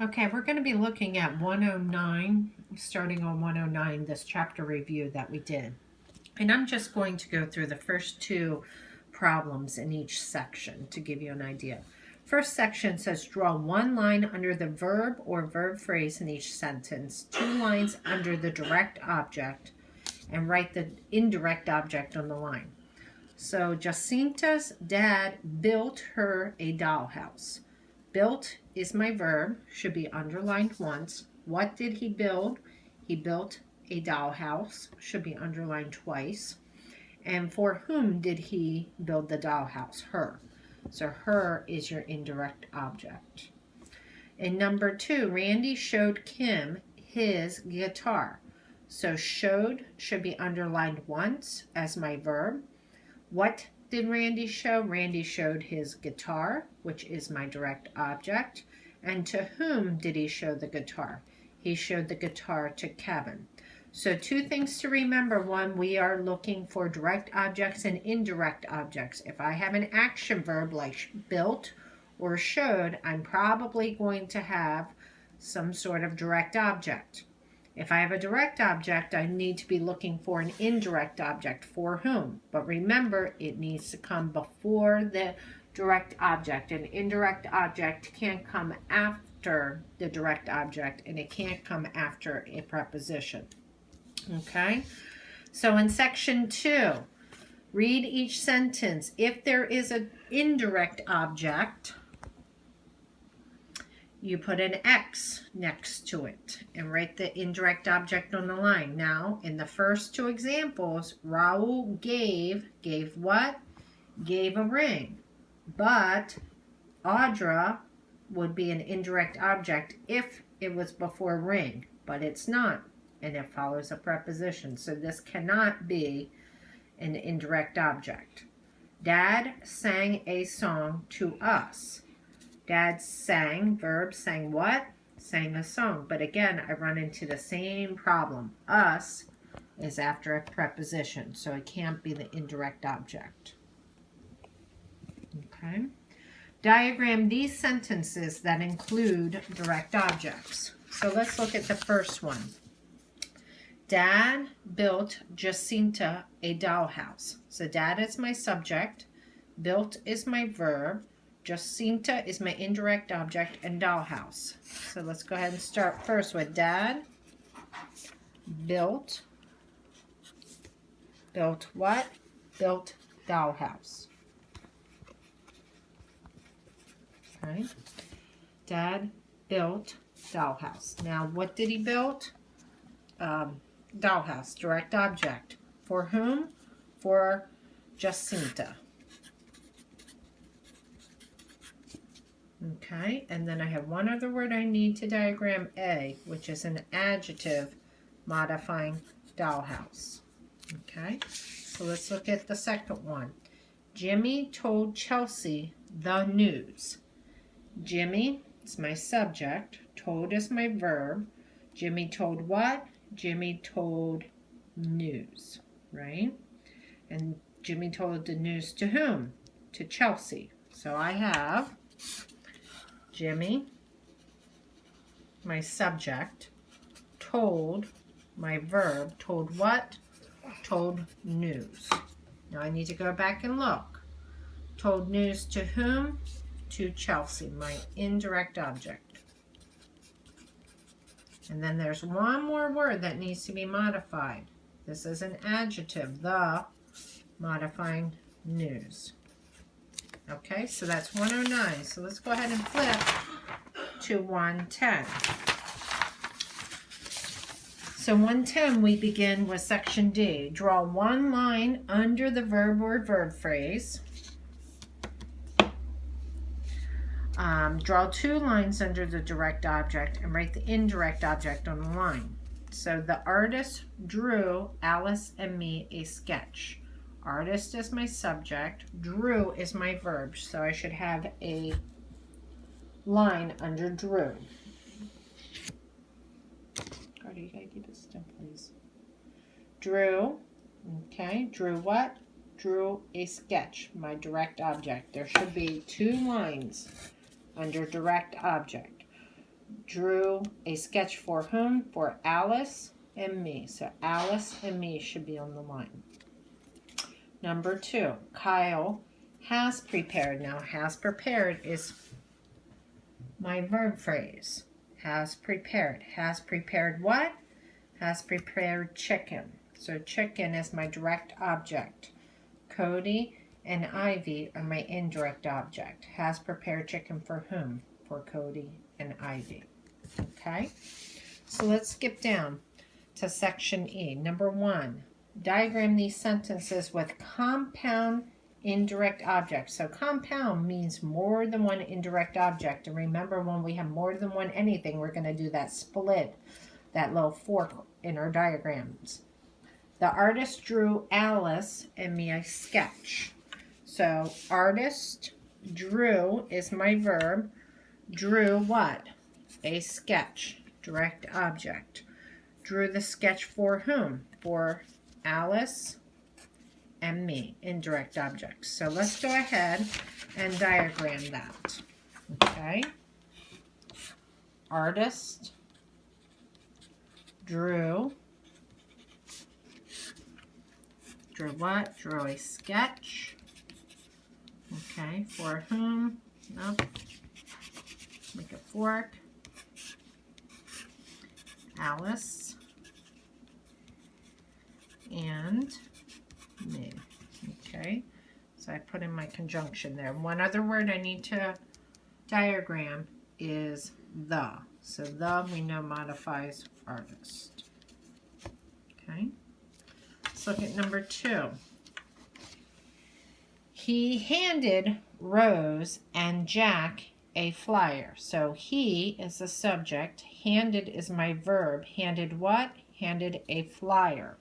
Okay, we're going to be looking at 109, starting on 109, this chapter review that we did. And I'm just going to go through the first two problems in each section to give you an idea. First section says draw one line under the verb or verb phrase in each sentence, 2 lines under the direct object, and write the indirect object on the line. So Jacinta's dad built her a dollhouse. Built is my verb, should be underlined once. What did he build? He built a dollhouse, should be underlined twice. And for whom did he build the dollhouse? Her. So her is your indirect object. In number 2, Randy showed Kim his guitar. So showed should be underlined once as my verb. What did Randy show? Randy showed his guitar, which is my direct object. And to whom did he show the guitar? He showed the guitar to Kevin. So 2 things to remember. 1, we are looking for direct objects and indirect objects. If I have an action verb like built or showed, I'm probably going to have some sort of direct object. If I have a direct object, I need to be looking for an indirect object. For whom? But remember, it needs to come before the direct object. An indirect object can't come after the direct object, and it can't come after a preposition. Okay? So in section 2, read each sentence. If there is an indirect object, you put an X next to it and write the indirect object on the line. Now, in the first 2 examples, Raul gave what? Gave a ring. But Audra would be an indirect object if it was before ring, but it's not, and it follows a preposition. So this cannot be an indirect object. Dad sang a song to us. Dad sang, verb, sang what? Sang a song. But again, I run into the same problem. Us is after a preposition, so it can't be the indirect object. Okay. Diagram these sentences that include direct objects. So let's look at the first one. Dad built Jacinta a dollhouse. So dad is my subject. Built is my verb. Jacinta is my indirect object, and dollhouse. So let's go ahead and start first with dad built. Built what? Built dollhouse. Okay. Dad built dollhouse. Now, what did he build? Dollhouse, direct object. For whom? For Jacinta. Okay, and then I have one other word I need to diagram A, which is an adjective modifying dollhouse. Okay, so let's look at the second one. Jimmy told Chelsea the news. Jimmy is my subject. Told is my verb. Jimmy told what? Jimmy told news, right? And Jimmy told the news to whom? To Chelsea. So I have Jimmy, my subject, told, my verb, told what? Told news. Now I need to go back and look. Told news to whom? To Chelsea, my indirect object. And then there's one more word that needs to be modified. This is an adjective, the modifying news. Okay, so that's 109. So let's go ahead and flip to 110. So 110, we begin with section D. Draw one line under the verb or verb phrase. Draw 2 lines under the direct object and write the indirect object on the line. So the artist drew Alice and me a sketch. Artist is my subject. Drew is my verb. So I should have a line under drew. Cardi, you gotta keep it still, please. Drew. Okay. Drew what? Drew a sketch. My direct object. There should be 2 lines under direct object. drew a sketch for whom? For Alice and me. So Alice and me should be on the line. Number 2, Kyle has prepared. Now, has prepared is my verb phrase. Has prepared. Has prepared what? Has prepared chicken. So chicken is my direct object. Cody and Ivy are my indirect object. Has prepared chicken for whom? For Cody and Ivy. Okay? So let's skip down to section E. Number 1, diagram these sentences with compound indirect objects. So compound means more than one indirect object. And remember, when we have more than one anything, we're going to do that split, that little fork in our diagrams. The artist drew Alice and me a sketch. So artist drew is my verb. Drew what? A sketch, direct object. Drew the sketch for whom? For Alice and me, indirect objects. So let's go ahead and diagram that. Okay. Artist drew what? Drew a sketch. Okay, for whom? Nope. Make a fork. Alice and me. Okay, so I put in my conjunction there. One other word I need to diagram is the. So the, we know, modifies artist. Okay, let's look at number 2. He handed Rose and Jack a flyer. So he is the subject. Handed is my verb. Handed what? Handed a flyer.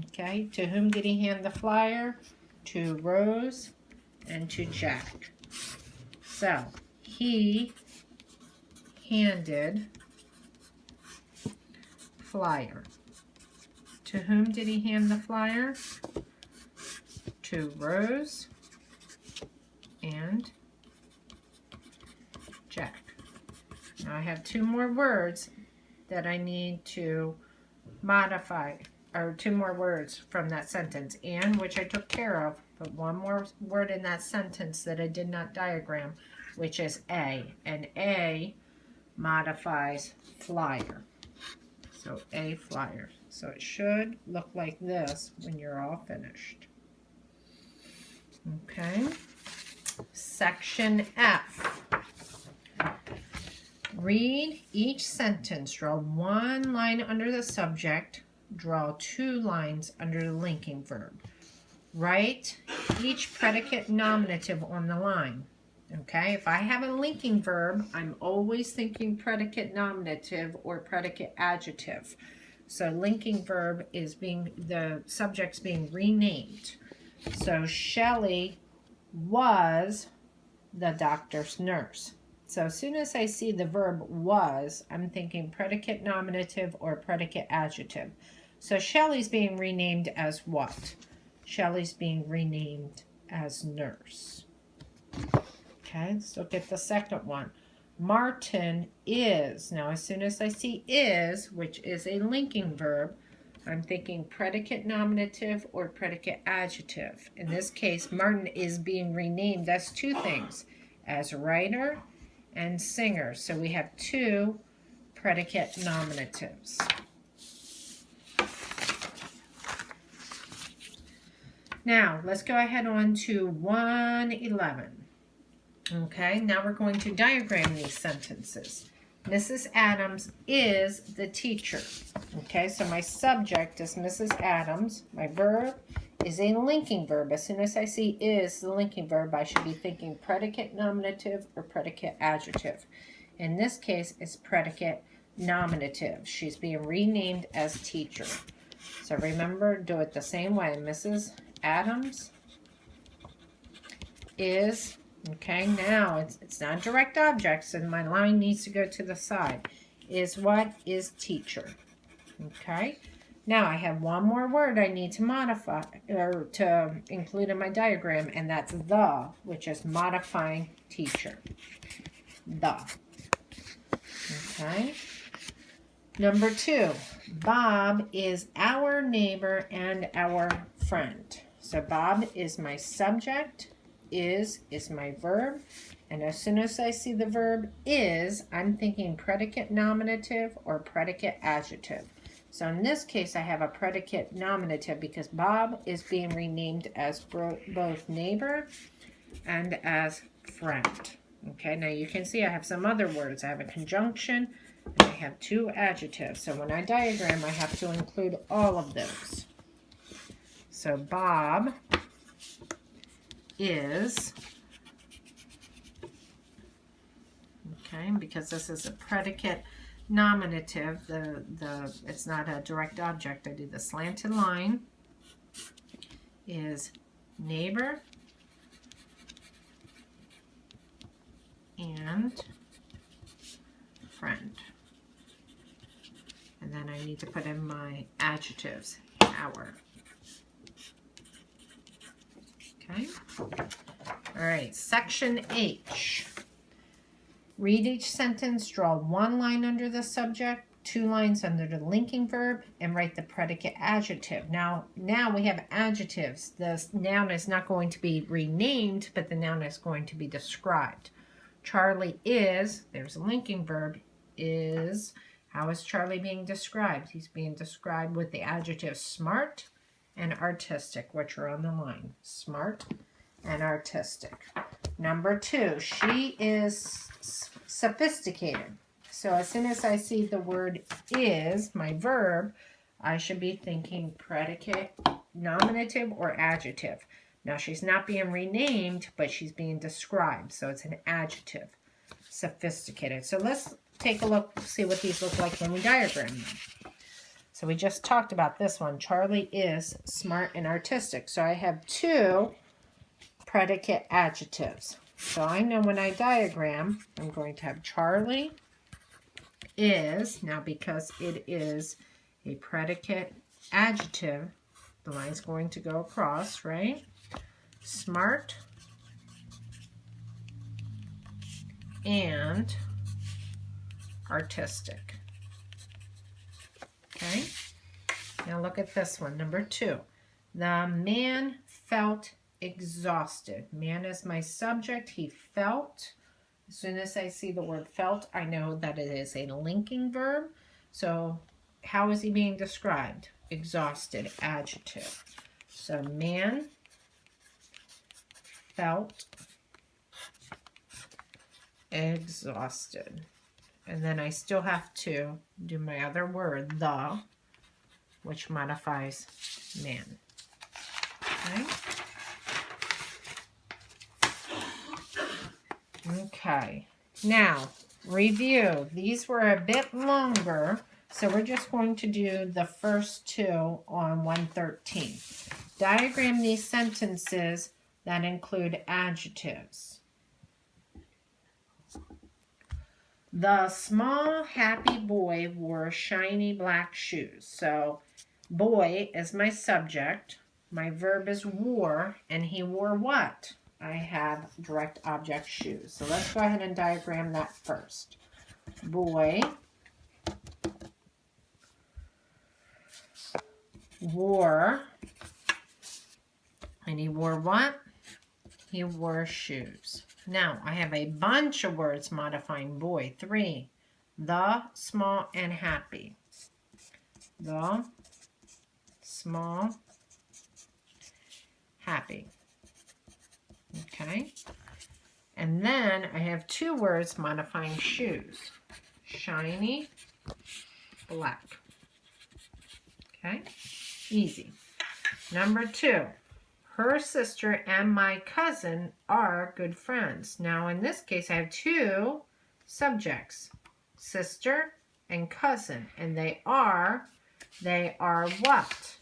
Okay, to whom did he hand the flyer? To Rose and to Jack. So, he handed flyer. To whom did he hand the flyer? To Rose and Jack. Now I have 2 more words that I need to modify, or 2 more words from that sentence, and which I took care of, but 1 more word in that sentence that I did not diagram, which is a, and a modifies flyer. So a flyer. So it should look like this when you're all finished. Okay. Section F. Read each sentence. Draw 1 line under the subject. Draw 2 lines under the linking verb. Write each predicate nominative on the line. Okay, if I have a linking verb, I'm always thinking predicate nominative or predicate adjective. So linking verb is the subject's being renamed. So Shelley was the doctor's nurse. So as soon as I see the verb was, I'm thinking predicate nominative or predicate adjective. So Shelley's being renamed as what? Shelley's being renamed as nurse. Okay, let's look at the second one. Martin is. Now, as soon as I see is, which is a linking verb, I'm thinking predicate nominative or predicate adjective. In this case, Martin is being renamed as 2 things, as writer and singer. So we have 2 predicate nominatives. Now, let's go ahead on to 111. Okay, now we're going to diagram these sentences. Mrs. Adams is the teacher. Okay, so my subject is Mrs. Adams. My verb is a linking verb. As soon as I see is the linking verb, I should be thinking predicate nominative or predicate adjective. In this case, it's predicate nominative. She's being renamed as teacher. So remember, do it the same way. Mrs. Adams is, okay, now it's not direct objects, and my line needs to go to the side. Is what? Is teacher. Okay, now I have 1 more word I need to modify, or to include in my diagram, and that's the, which is modifying teacher. The. Okay. Number 2, Bob is our neighbor and our friend. So Bob is my subject, is my verb, and as soon as I see the verb is, I'm thinking predicate nominative or predicate adjective. So in this case, I have a predicate nominative because Bob is being renamed as both neighbor and as friend. Okay, now you can see I have some other words. I have a conjunction and I have 2 adjectives. So when I diagram, I have to include all of those. So Bob is, okay, because this is a predicate nominative, it's not a direct object. I do the slanted line, is neighbor and friend. And then I need to put in my adjectives, our. Okay. All right, section H. Read each sentence, draw 1 line under the subject, 2 lines under the linking verb, and write the predicate adjective. Now we have adjectives. The noun is not going to be renamed, but the noun is going to be described. Charlie is, there's a linking verb, is. How is Charlie being described? He's being described with the adjectives smart and artistic, which are on the line. Smart and artistic. Number 2, she is sophisticated. So as soon as I see the word is, my verb, I should be thinking predicate, nominative, or adjective. Now she's not being renamed, but she's being described. So it's an adjective. Sophisticated. So let's take a look, see what these look like when we diagram them. So we just talked about this one. Charlie is smart and artistic. So I have 2 predicate adjectives. So I know when I diagram, I'm going to have Charlie is, now because it is a predicate adjective, the line's going to go across, right? Smart and artistic. Okay, now look at this one, number 2. The man felt exhausted. Man is my subject. He felt. As soon as I see the word felt, I know that it is a linking verb. So how is he being described? Exhausted, adjective. So man felt exhausted. And then I still have to do my other word, the, which modifies man. Okay. Okay. Now, review. These were a bit longer, so we're just going to do the first 2 on 113. Diagram these sentences that include adjectives. The small happy boy wore shiny black shoes. So boy is my subject. My verb is wore, and he wore what? I have direct object shoes. So let's go ahead and diagram that first. Boy wore, and he wore what? He wore shoes. Now, I have a bunch of words modifying boy. 3. The, small, and happy. The, small, happy. Okay. And then I have 2 words modifying shoes. Shiny, black. Okay. Easy. Number 2. Her sister and my cousin are good friends. Now, in this case, I have 2 subjects, sister and cousin. And they are what?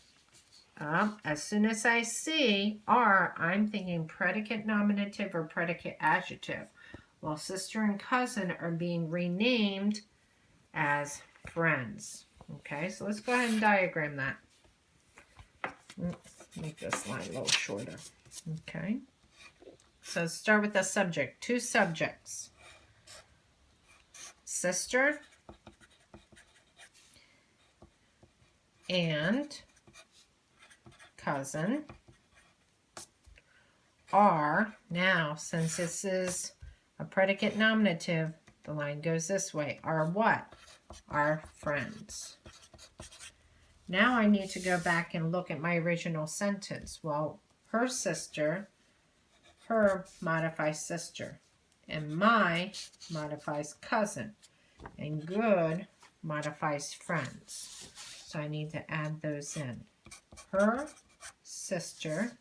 As soon as I see are, I'm thinking predicate nominative or predicate adjective. Well, sister and cousin are being renamed as friends. Okay, so let's go ahead and diagram that. Make this line a little shorter. Okay. So start with the subject. 2 subjects. Sister and cousin are, now since this is a predicate nominative, the line goes this way, are what? Are friends. Now I need to go back and look at my original sentence. Well, her sister, her modifies sister, and my modifies cousin, and good modifies friends. So I need to add those in. Her sister,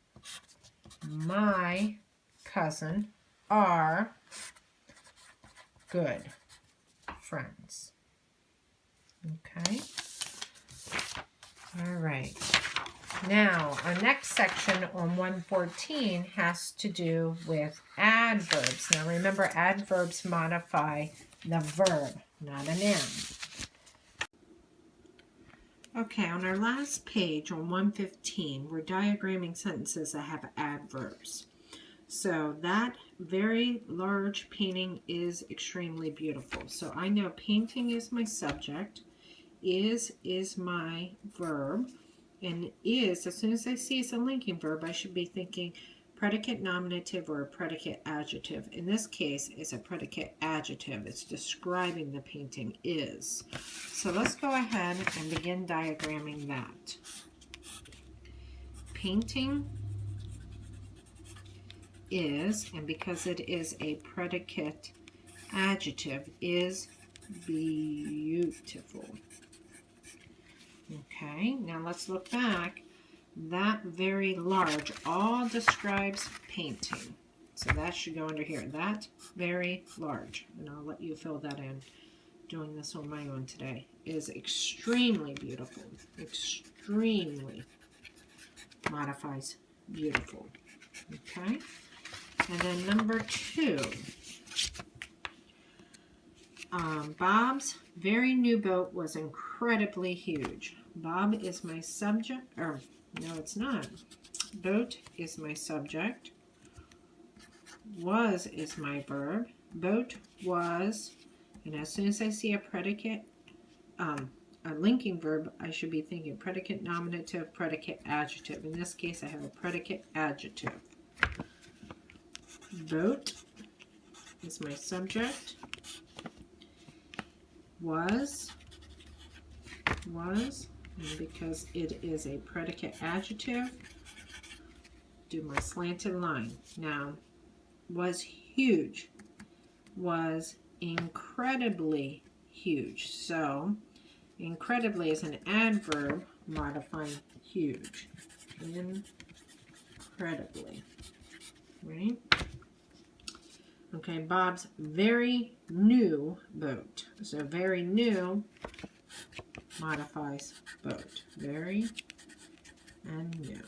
my cousin are good friends. Okay. All right. Now, our next section on 114 has to do with adverbs. Now, remember, adverbs modify the verb, not an noun. Okay, on our last page on 115, we're diagramming sentences that have adverbs. So that very large painting is extremely beautiful. So I know painting is my subject, is my verb, and is, as soon as I see it's a linking verb, I should be thinking predicate nominative or a predicate adjective. In this case, it's a predicate adjective. It's describing the painting is. So let's go ahead and begin diagramming that. Painting is, and because it is a predicate adjective, is beautiful. Okay, now let's look back. That very large all describes painting. So that should go under here. That very large, and I'll let you fill that in. Doing this on my own today, is extremely beautiful. Extremely modifies beautiful. Okay, and then number 2. Bob's very new boat was incredibly huge. Bob is my subject, or no, it's not. Boat is my subject. Was is my verb. Boat was, and as soon as I see a predicate, a linking verb, I should be thinking predicate nominative, predicate adjective. In this case, I have a predicate adjective. Boat is my subject. Was, and because it is a predicate adjective, do my slanted line. Now, was huge, was incredibly huge. So, incredibly is an adverb modifying huge. Incredibly, right? Okay, Bob's very new boat. So very new modifies boat. Very and new.